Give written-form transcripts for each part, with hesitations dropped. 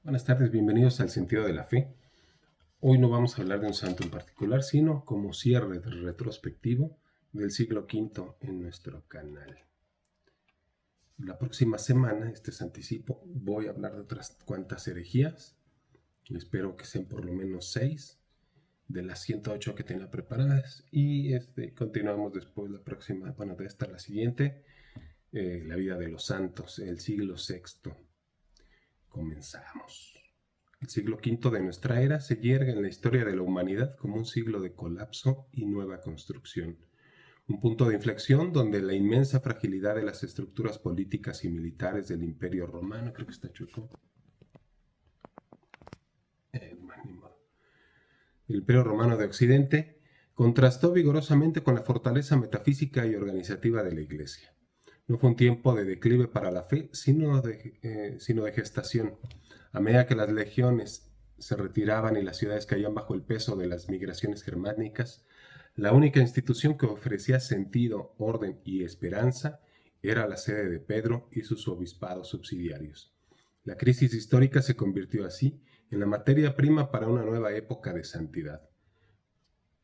Buenas tardes, bienvenidos al Sentido de la Fe. Hoy no vamos a hablar de un santo en particular, sino como cierre retrospectivo del siglo V en nuestro canal. La próxima semana, este es anticipo, voy a hablar de otras cuantas herejías. Espero que sean por lo menos 6 de las 108 que tenía preparadas. Y continuamos después la próxima, bueno, de esta la siguiente, la vida de los santos, el siglo VI. Comenzamos. El siglo V de nuestra era se yergue en la historia de la humanidad como un siglo de colapso y nueva construcción, un punto de inflexión donde la inmensa fragilidad de las estructuras políticas y militares del Imperio Romano, creo que está chueco, el Imperio Romano de Occidente, contrastó vigorosamente con la fortaleza metafísica y organizativa de la Iglesia. No fue un tiempo de declive para la fe, sino de gestación. A medida que las legiones se retiraban y las ciudades caían bajo el peso de las migraciones germánicas, la única institución que ofrecía sentido, orden y esperanza era la sede de Pedro y sus obispados subsidiarios. La crisis histórica se convirtió así en la materia prima para una nueva época de santidad.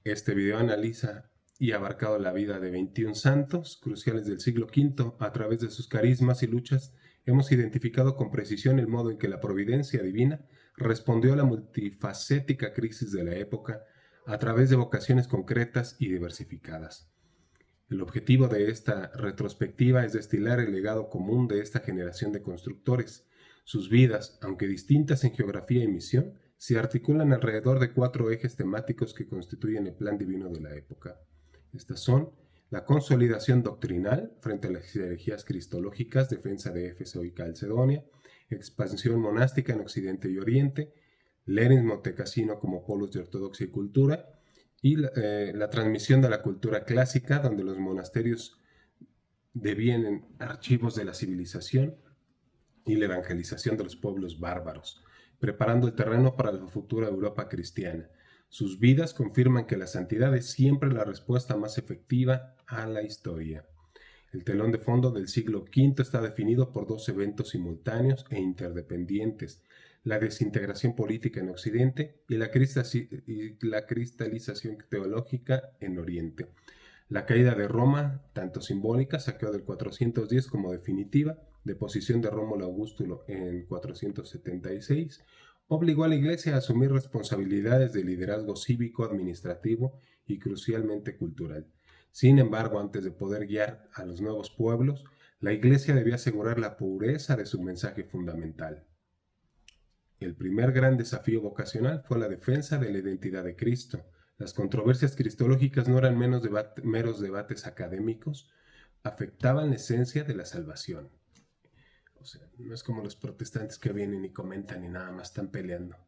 Este video analiza y ha abarcado la vida de 21 santos cruciales del siglo V. A través de sus carismas y luchas hemos identificado con precisión el modo en que la providencia divina respondió a la multifacética crisis de la época a través de vocaciones concretas y diversificadas. El objetivo de esta retrospectiva es destilar el legado común de esta generación de constructores. Sus vidas, aunque distintas en geografía y misión, se articulan alrededor de 4 ejes temáticos que constituyen el plan divino de la época. Estas son la consolidación doctrinal frente a las herejías cristológicas, defensa de Éfeso y Calcedonia, expansión monástica en Occidente y Oriente, Lenin Montecasino como polos de ortodoxia y cultura, y la transmisión de la cultura clásica, donde los monasterios devienen archivos de la civilización, y la evangelización de los pueblos bárbaros, preparando el terreno para la futura Europa cristiana. Sus vidas confirman que la santidad es siempre la respuesta más efectiva a la historia. El telón de fondo del siglo V está definido por 2 eventos simultáneos e interdependientes: la desintegración política en Occidente y la cristalización teológica en Oriente. La caída de Roma, tanto simbólica, saqueo del 410, como definitiva, deposición de Rómulo Augusto en 476, obligó a la Iglesia a asumir responsabilidades de liderazgo cívico, administrativo y crucialmente cultural. Sin embargo, antes de poder guiar a los nuevos pueblos, la Iglesia debía asegurar la pureza de su mensaje fundamental. El primer gran desafío vocacional fue la defensa de la identidad de Cristo. Las controversias cristológicas no eran meros debates académicos, afectaban la esencia de la salvación. O sea, no es como los protestantes que vienen y comentan y nada más están peleando.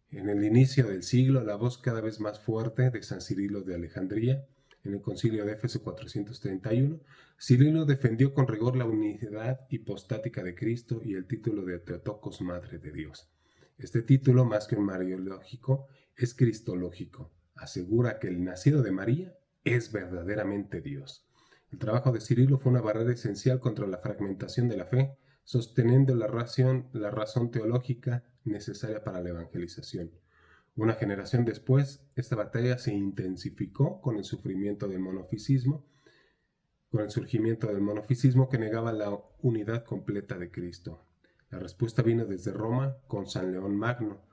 En el inicio del siglo, la voz cada vez más fuerte de San Cirilo de Alejandría, en el concilio de Éfeso 431, Cirilo defendió con rigor la unidad hipostática de Cristo y el título de Theotokos, Madre de Dios. Este título, más que mariológico, es cristológico. Asegura que el nacido de María es verdaderamente Dios. El trabajo de Cirilo fue una barrera esencial contra la fragmentación de la fe, sosteniendo la razón teológica necesaria para la evangelización. Una generación después, esta batalla se intensificó con el surgimiento del monofisismo que negaba la unidad completa de Cristo. La respuesta vino desde Roma con San León Magno.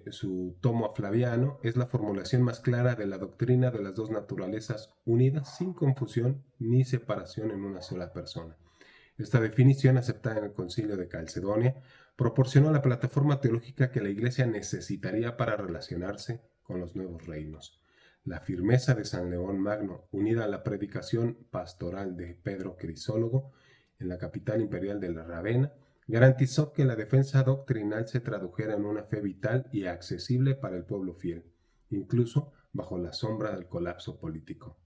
Su tomo a Flaviano es la formulación más clara de la doctrina de las dos naturalezas unidas sin confusión ni separación en una sola persona. Esta definición, aceptada en el Concilio de Calcedonia, proporcionó la plataforma teológica que la Iglesia necesitaría para relacionarse con los nuevos reinos. La firmeza de San León Magno, unida a la predicación pastoral de Pedro Crisólogo en la capital imperial de la Ravenna, garantizó que la defensa doctrinal se tradujera en una fe vital y accesible para el pueblo fiel, incluso bajo la sombra del colapso político.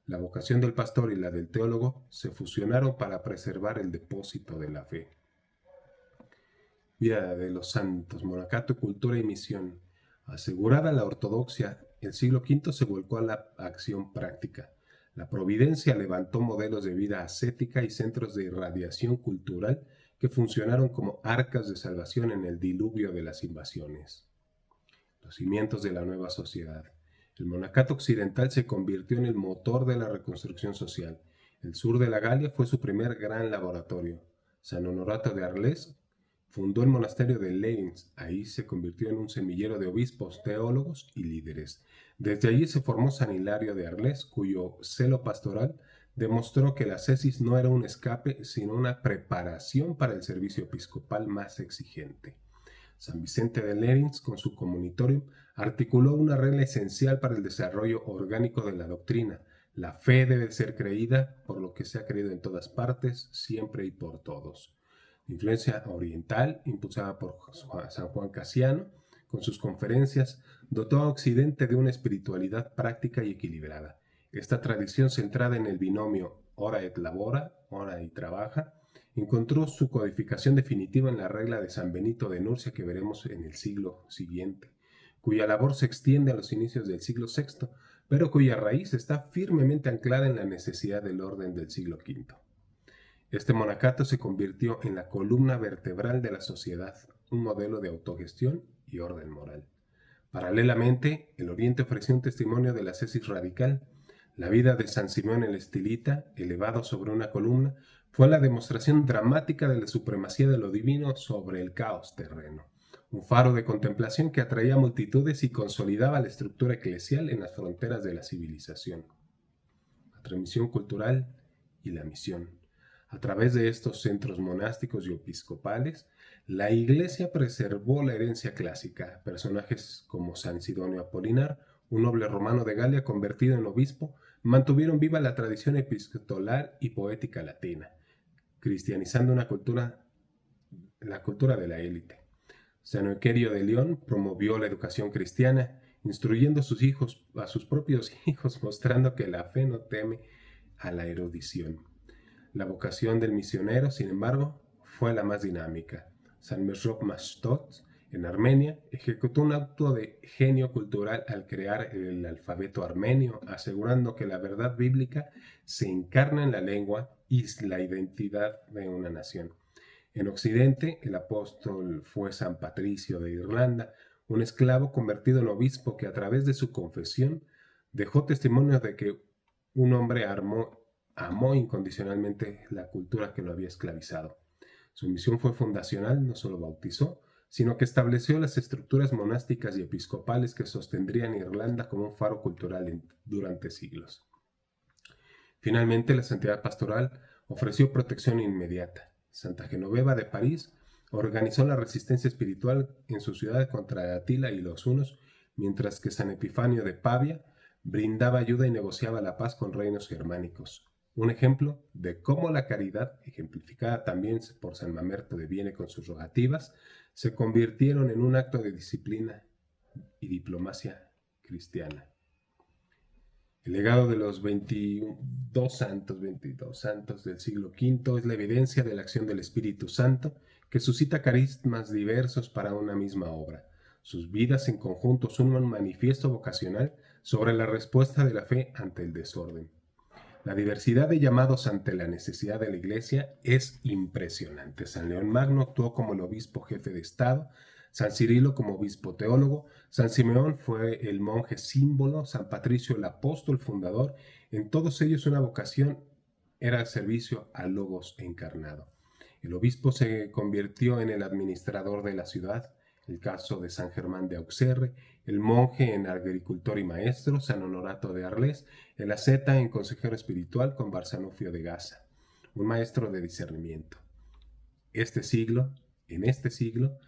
La vocación del pastor y la del teólogo se fusionaron para preservar el depósito de la fe. Vida de los santos, monacato, cultura y misión. Asegurada la ortodoxia, el siglo V se volcó a la acción práctica. La providencia levantó modelos de vida ascética y centros de irradiación cultural que funcionaron como arcas de salvación en el diluvio de las invasiones. Los cimientos de la nueva sociedad. El monacato occidental se convirtió en el motor de la reconstrucción social. El sur de la Galia fue su primer gran laboratorio. San Honorato de Arles fundó el monasterio de Leins. Ahí se convirtió en un semillero de obispos, teólogos y líderes. Desde allí se formó San Hilario de Arles, cuyo celo pastoral demostró que la ascesis no era un escape, sino una preparación para el servicio episcopal más exigente. San Vicente de Lérins, con su comunitorium, articuló una regla esencial para el desarrollo orgánico de la doctrina. La fe debe ser creída por lo que se ha creído en todas partes, siempre y por todos. Influencia oriental, impulsada por San Juan Casiano, con sus conferencias, dotó a Occidente de una espiritualidad práctica y equilibrada. Esta tradición centrada en el binomio ora et labora, ora y trabaja, encontró su codificación definitiva en la regla de San Benito de Nursia que veremos en el siglo siguiente, cuya labor se extiende a los inicios del siglo VI, pero cuya raíz está firmemente anclada en la necesidad del orden del siglo V. Este monacato se convirtió en la columna vertebral de la sociedad, un modelo de autogestión y orden moral. Paralelamente, el Oriente ofreció un testimonio de la ascesis radical. La vida de San Simeón el Estilita, elevado sobre una columna, fue la demostración dramática de la supremacía de lo divino sobre el caos terreno. Un faro de contemplación que atraía multitudes y consolidaba la estructura eclesial en las fronteras de la civilización. La transmisión cultural y la misión. A través de estos centros monásticos y episcopales, la Iglesia preservó la herencia clásica. Personajes como San Sidonio Apolinar, un noble romano de Galia convertido en obispo, mantuvieron viva la tradición epistolar y poética latina, cristianizando la cultura de la élite. San Euquerio de León promovió la educación cristiana, instruyendo a sus propios hijos, mostrando que la fe no teme a la erudición. La vocación del misionero, sin embargo, fue la más dinámica. San Mesrop Mashtot, en Armenia, ejecutó un acto de genio cultural al crear el alfabeto armenio, asegurando que la verdad bíblica se encarna en la lengua y la identidad de una nación. En Occidente, el apóstol fue San Patricio de Irlanda, un esclavo convertido en obispo que a través de su confesión dejó testimonio de que un hombre amó incondicionalmente la cultura que lo había esclavizado. Su misión fue fundacional, no solo bautizó, sino que estableció las estructuras monásticas y episcopales que sostendrían Irlanda como un faro cultural durante siglos. Finalmente, la santidad pastoral ofreció protección inmediata. Santa Genoveva de París organizó la resistencia espiritual en su ciudad contra Atila y los hunos, mientras que San Epifanio de Pavia brindaba ayuda y negociaba la paz con reinos germánicos. Un ejemplo de cómo la caridad, ejemplificada también por San Mamerto de Vienne con sus rogativas, se convirtieron en un acto de disciplina y diplomacia cristiana. El legado de los 22 santos del siglo V es la evidencia de la acción del Espíritu Santo que suscita carismas diversos para una misma obra. Sus vidas en conjunto son un manifiesto vocacional sobre la respuesta de la fe ante el desorden. La diversidad de llamados ante la necesidad de la Iglesia es impresionante. San León Magno actuó como el obispo jefe de Estado, San Cirilo como obispo teólogo, San Simeón fue el monje símbolo, San Patricio el apóstol fundador. En todos ellos una vocación era el servicio al Logos encarnado. El obispo se convirtió en el administrador de la ciudad, el caso de San Germán de Auxerre, el monje en agricultor y maestro, San Honorato de Arles, el asceta en consejero espiritual con Barzanufio de Gaza, un maestro de discernimiento. En este siglo,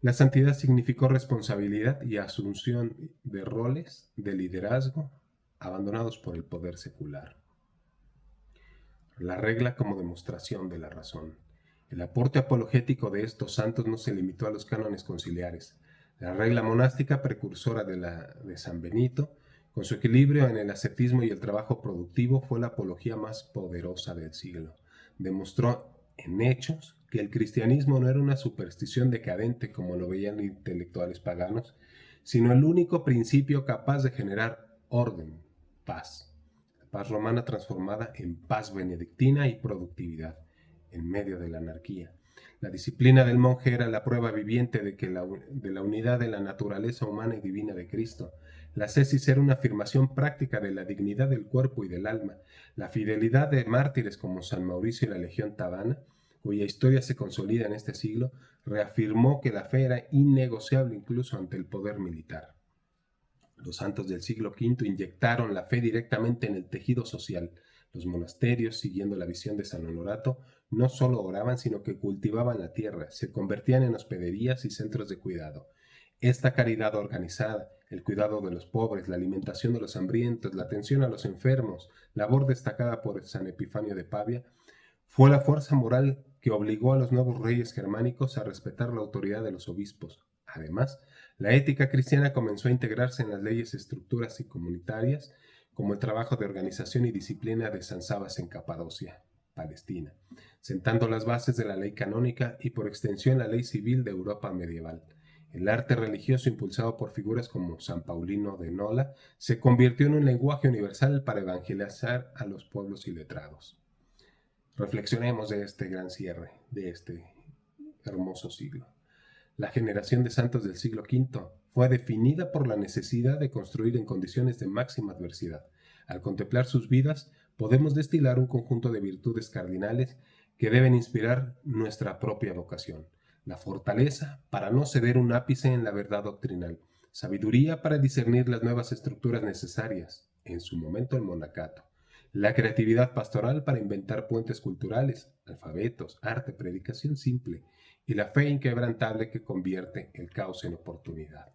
la santidad significó responsabilidad y asunción de roles de liderazgo abandonados por el poder secular. La regla como demostración de la razón. El aporte apologético de estos santos no se limitó a los cánones conciliares. La regla monástica, precursora de San Benito, con su equilibrio en el ascetismo y el trabajo productivo, fue la apología más poderosa del siglo. Demostró en hechos que el cristianismo no era una superstición decadente como lo veían intelectuales paganos, sino el único principio capaz de generar orden, paz. La paz romana transformada en paz benedictina y productividad en medio de la anarquía. La disciplina del monje era la prueba viviente de la unidad de la naturaleza humana y divina de Cristo. La ascesis era una afirmación práctica de la dignidad del cuerpo y del alma. La fidelidad de mártires como San Mauricio y la Legión Tabana, cuya historia se consolida en este siglo, reafirmó que la fe era innegociable incluso ante el poder militar. Los santos del siglo V inyectaron la fe directamente en el tejido social. Los monasterios, siguiendo la visión de San Honorato, no solo oraban, sino que cultivaban la tierra, se convertían en hospederías y centros de cuidado. Esta caridad organizada, el cuidado de los pobres, la alimentación de los hambrientos, la atención a los enfermos, labor destacada por San Epifanio de Pavia, fue la fuerza moral que obligó a los nuevos reyes germánicos a respetar la autoridad de los obispos. Además, la ética cristiana comenzó a integrarse en las leyes estructuras y comunitarias, como el trabajo de organización y disciplina de San Sabas en Capadocia, Palestina, sentando las bases de la ley canónica y por extensión la ley civil de Europa medieval. El arte religioso impulsado por figuras como San Paulino de Nola se convirtió en un lenguaje universal para evangelizar a los pueblos iletrados. Reflexionemos de este gran cierre, de este hermoso siglo. La generación de santos del siglo V fue definida por la necesidad de construir en condiciones de máxima adversidad. Al contemplar sus vidas, podemos destilar un conjunto de virtudes cardinales que deben inspirar nuestra propia vocación. La fortaleza para no ceder un ápice en la verdad doctrinal, sabiduría para discernir las nuevas estructuras necesarias, en su momento el monacato, la creatividad pastoral para inventar puentes culturales, alfabetos, arte, predicación simple, y la fe inquebrantable que convierte el caos en oportunidad.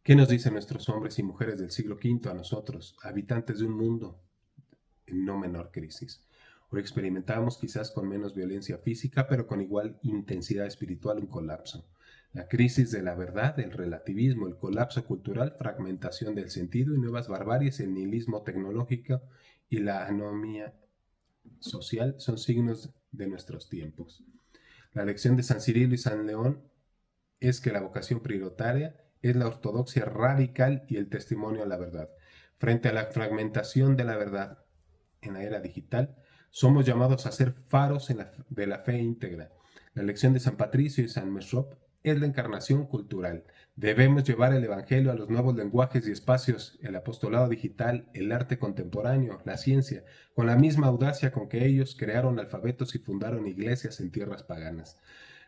¿Qué nos dicen nuestros hombres y mujeres del siglo V a nosotros, habitantes de un mundo en no menor crisis? Hoy experimentamos, quizás con menos violencia física, pero con igual intensidad espiritual, un colapso. La crisis de la verdad, el relativismo, el colapso cultural, fragmentación del sentido y nuevas barbaries, el nihilismo tecnológico y la anomia social son signos de nuestros tiempos. La lección de San Cirilo y San León es que la vocación prioritaria es la ortodoxia radical y el testimonio a la verdad. Frente a la fragmentación de la verdad en la era digital, somos llamados a ser faros de la fe íntegra. La lección de San Patricio y San Mesrop es la encarnación cultural. Debemos llevar el Evangelio a los nuevos lenguajes y espacios, el apostolado digital, el arte contemporáneo, la ciencia, con la misma audacia con que ellos crearon alfabetos y fundaron iglesias en tierras paganas.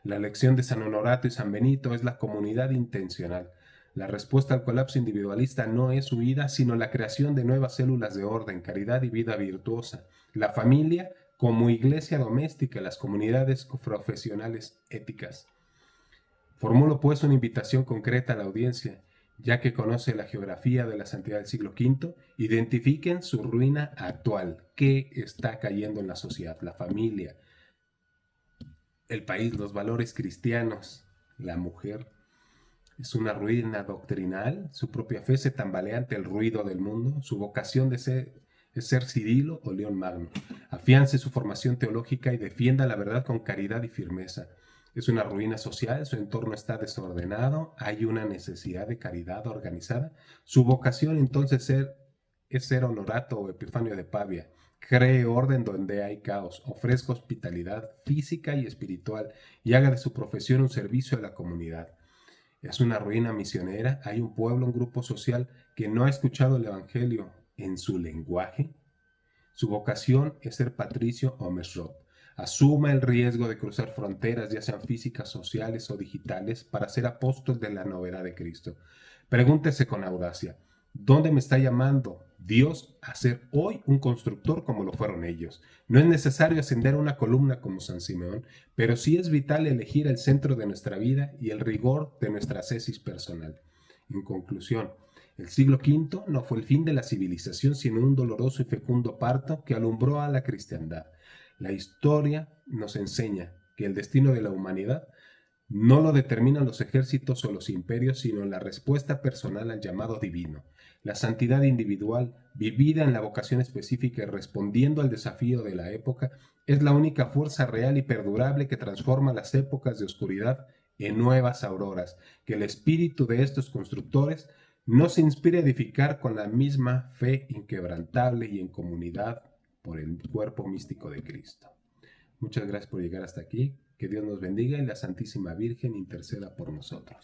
La lección de San Honorato y San Benito es la comunidad intencional. La respuesta al colapso individualista no es huida, sino la creación de nuevas células de orden, caridad y vida virtuosa. La familia como iglesia doméstica, las comunidades profesionales éticas. Formulo pues una invitación concreta a la audiencia, ya que conoce la geografía de la santidad del siglo V, identifiquen su ruina actual. ¿Qué está cayendo en la sociedad? La familia, el país, los valores cristianos, la mujer. Es una ruina doctrinal, su propia fe se tambalea ante el ruido del mundo, su vocación es ser Cirilo o León Magno. Afiance su formación teológica y defienda la verdad con caridad y firmeza. Es una ruina social, su entorno está desordenado, hay una necesidad de caridad organizada. Su vocación entonces es ser Honorato o Epifanio de Pavia. Cree orden donde hay caos, ofrezca hospitalidad física y espiritual y haga de su profesión un servicio a la comunidad. Es una ruina misionera, hay un pueblo, un grupo social que no ha escuchado el Evangelio en su lenguaje. Su vocación es ser patricio o mesrop. Asuma el riesgo de cruzar fronteras, ya sean físicas, sociales o digitales, para ser apóstol de la novedad de Cristo. Pregúntese con audacia, ¿dónde me está llamando Dios a ser hoy un constructor como lo fueron ellos? No es necesario ascender una columna como San Simeón, pero sí es vital elegir el centro de nuestra vida y el rigor de nuestra ascesis personal. En conclusión, el siglo V no fue el fin de la civilización, sino un doloroso y fecundo parto que alumbró a la cristiandad. La historia nos enseña que el destino de la humanidad no lo determinan los ejércitos o los imperios, sino la respuesta personal al llamado divino. La santidad individual, vivida en la vocación específica y respondiendo al desafío de la época, es la única fuerza real y perdurable que transforma las épocas de oscuridad en nuevas auroras. Que el espíritu de estos constructores nos inspire a edificar con la misma fe inquebrantable y en comunidad por el cuerpo místico de Cristo. Muchas gracias por llegar hasta aquí. Que Dios nos bendiga y la Santísima Virgen interceda por nosotros.